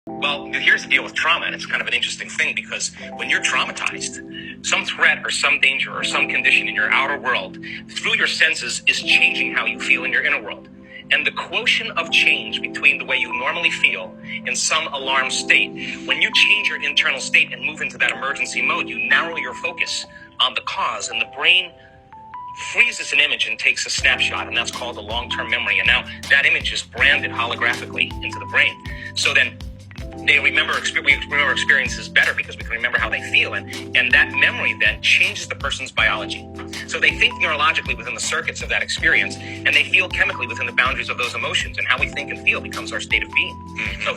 Well, here's the deal with trauma, and it's kind of an interesting thing because when you're traumatized, some threat or some danger or some condition in your outer world, through your senses, is changing how you feel in your inner world. And the quotient of change between the way you normally feel in some alarm state, when you change your internal state and move into that emergency mode, you narrow your focus on the cause, and the brain freezes an image and takes a snapshot, and that's called a long-term memory. And now that image is branded holographically into the brain. So then we remember experiences better because we can remember how they feel, and that memory then changes the person's biology. So they think neurologically within the circuits of that experience, and they feel chemically within the boundaries of those emotions, and how we think and feel becomes our state of being.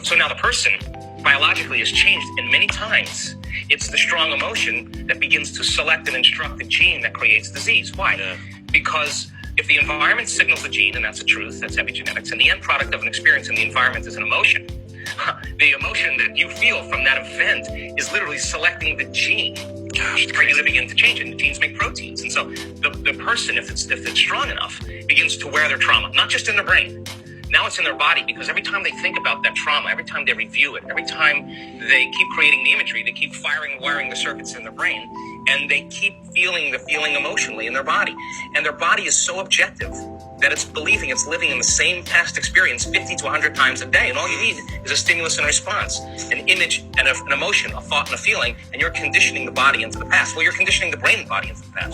So now the person biologically is changed, and many times it's the strong emotion that begins to select and instruct the gene that creates disease. Why? Because if the environment signals the gene, and that's the truth, that's epigenetics, and the end product of an experience in the environment is an emotion, the emotion that you feel from that event is literally selecting the gene for you to begin to change. And genes make proteins. And so the person, if it's strong enough, begins to wear their trauma, not just in their brain. Now it's in their body, because every time they think about that trauma, every time they review it, every time they keep creating the imagery, they keep wiring the circuits in their brain, and they keep feeling the feeling emotionally in their body. And their body is so objective that it's believing it's living in the same past experience 50 to 100 times a day. And all you need is a stimulus and a response, an image and an emotion, a thought and a feeling, and you're conditioning the body into the past. Well, you're conditioning the brain and body into the past.